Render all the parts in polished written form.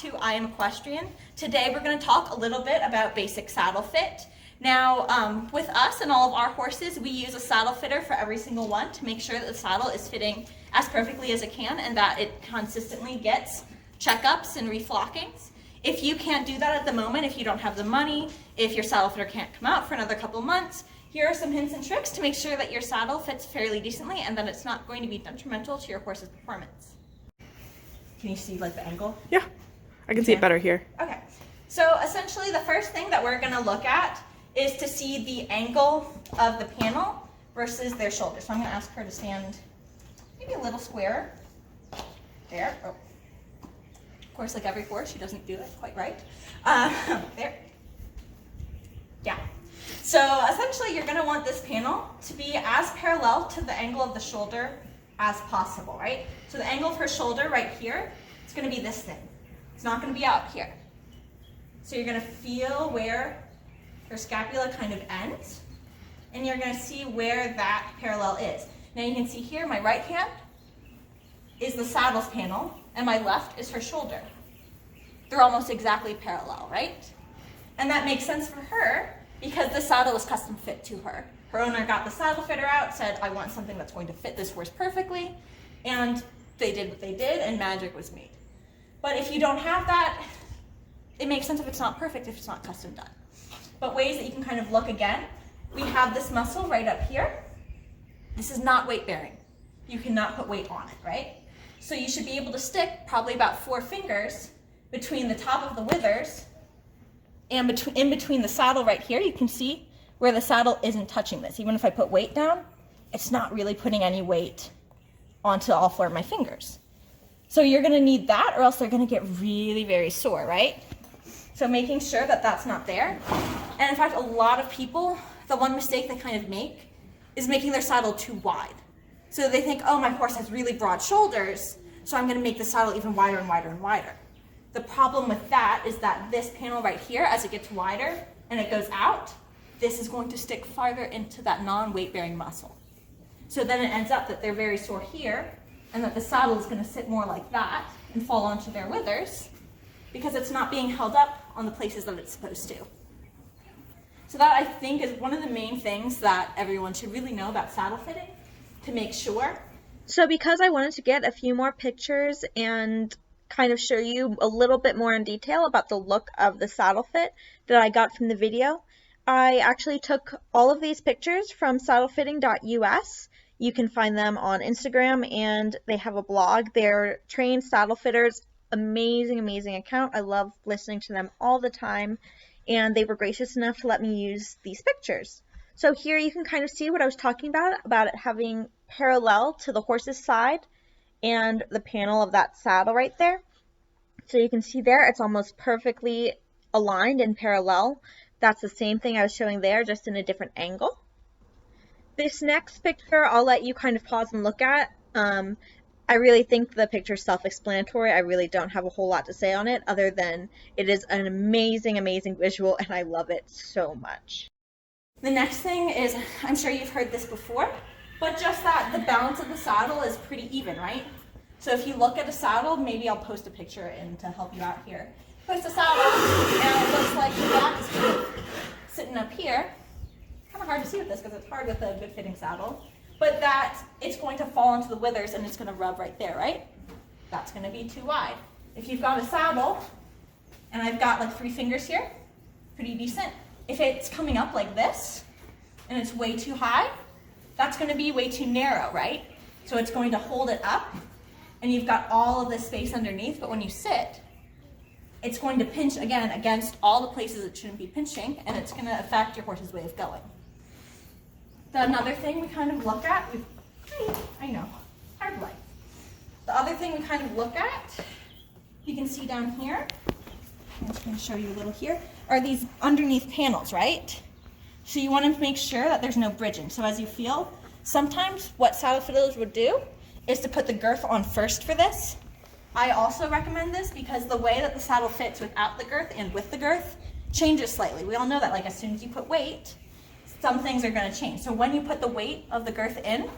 to I Am Equestrian. Today we're going to talk a little bit about basic saddle fit. Now, with us and all of our horses, we use a saddle fitter for every single one to make sure that the saddle is fitting as perfectly as it can and that it consistently gets checkups and reflockings. If you can't do that at the moment, if you don't have the money, if your saddle fitter can't come out for another couple of months, here are some hints and tricks to make sure that your saddle fits fairly decently and that it's not going to be detrimental to your horse's performance. Can you see like the angle? Yeah, I can see it better here. Okay, so essentially the first thing that we're going to look at is to see the angle of the panel versus their shoulder. So I'm going to ask her to stand maybe a little squarer. There. Oh. Of course, like every horse, she doesn't do it quite right. There. Yeah. So essentially you're going to want this panel to be as parallel to the angle of the shoulder as possible, right? So the angle of her shoulder right here, it's going to be this thing. It's not going to be out here. So you're going to feel where her scapula kind of ends, and you're going to see where that parallel is. Now you can see here, my right hand is the saddle's panel, and my left is her shoulder. They're almost exactly parallel, right? And that makes sense for her because the saddle was custom fit to her. Her owner got the saddle fitter out, said, I want something that's going to fit this horse perfectly, and they did what they did, and magic was made. But if you don't have that, it makes sense if it's not perfect, if it's not custom done. But ways that you can kind of look again, we have this muscle right up here. This is not weight bearing. You cannot put weight on it, right? So you should be able to stick probably about 4 fingers between the top of the withers and in between the saddle right here. You can see where the saddle isn't touching this. Even if I put weight down, it's not really putting any weight onto all 4 of my fingers. So you're gonna need that or else they're gonna get really, very sore, right? So making sure that that's not there. And in fact, a lot of people, the one mistake they kind of make is making their saddle too wide. So they think, oh, my horse has really broad shoulders, so I'm gonna make the saddle even wider and wider and wider. The problem with that is that this panel right here, as it gets wider and it goes out, this is going to stick farther into that non-weight bearing muscle. So then it ends up that they're very sore here and that the saddle is gonna sit more like that and fall onto their withers because it's not being held up on the places that it's supposed to. So that, I think, is one of the main things that everyone should really know about saddle fitting to make sure. So because I wanted to get a few more pictures and kind of show you a little bit more in detail about the look of the saddle fit that I got from the video, I actually took all of these pictures from saddlefitting.us. You can find them on Instagram and they have a blog. They're trained saddle fitters. Amazing, amazing account. I love listening to them all the time, and they were gracious enough to let me use these pictures. So here you can kind of see what I was talking about it having parallel to the horse's side and the panel of that saddle right there. So you can see there it's almost perfectly aligned and parallel. That's the same thing I was showing there, just in a different angle. This next picture I'll let you kind of pause and look at. I really think the picture is self-explanatory. I really don't have a whole lot to say on it other than it is an amazing, amazing visual and I love it so much. The next thing is, I'm sure you've heard this before, but just that the balance of the saddle is pretty even, right? So if you look at a saddle, maybe I'll post a picture in to help you out here. Post a saddle and it looks like the back is kind of sitting up here. Kind of hard to see with this because it's hard with a good fitting saddle. But that it's going to fall into the withers and it's going to rub right there, right? That's going to be too wide. If you've got a saddle, and I've got like 3 fingers here, pretty decent. If it's coming up like this, and it's way too high, that's going to be way too narrow, right? So it's going to hold it up, and you've got all of this space underneath, but when you sit, it's going to pinch again against all the places it shouldn't be pinching, and it's going to affect your horse's way of going. Another thing we kind of look at, I know, hard life. The other thing we kind of look at, you can see down here, I'm just going to show you a little here, are these underneath panels, right? So you want to make sure that there's no bridging. So as you feel, sometimes what saddle fitters would do is to put the girth on first for this. I also recommend this because the way that the saddle fits without the girth and with the girth changes slightly. We all know that, like as soon as you put weight, some things are going to change. So when you put the weight of the girth in,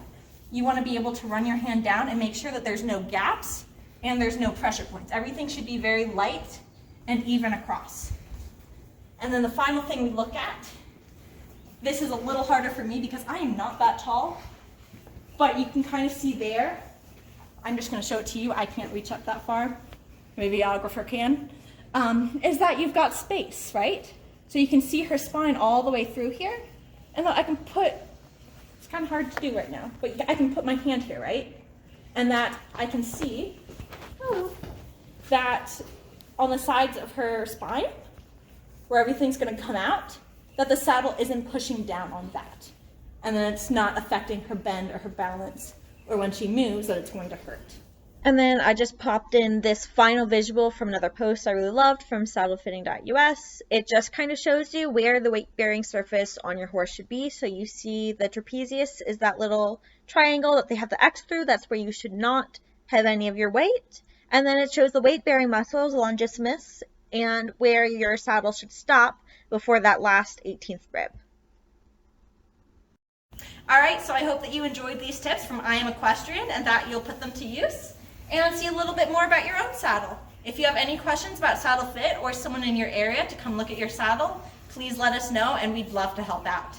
you want to be able to run your hand down and make sure that there's no gaps and there's no pressure points. Everything should be very light and even across. And then the final thing we look at, this is a little harder for me because I am not that tall, but you can kind of see there. I'm just going to show it to you. I can't reach up that far. Maybe a videographer can. Is that you've got space, right? So you can see her spine all the way through here. And then I can put, it's kind of hard to do right now, but I can put my hand here, right? And that I can see that on the sides of her spine, where everything's going to come out, that the saddle isn't pushing down on that. And then it's not affecting her bend or her balance, or when she moves that it's going to hurt. And then I just popped in this final visual from another post I really loved from saddlefitting.us. It just kind of shows you where the weight-bearing surface on your horse should be. So you see the trapezius is that little triangle that they have the X through. That's where you should not have any of your weight. And then it shows the weight-bearing muscles, longissimus, and where your saddle should stop before that last 18th rib. All right, so I hope that you enjoyed these tips from I Am Equestrian and that you'll put them to use and see a little bit more about your own saddle. If you have any questions about saddle fit or someone in your area to come look at your saddle, please let us know and we'd love to help out.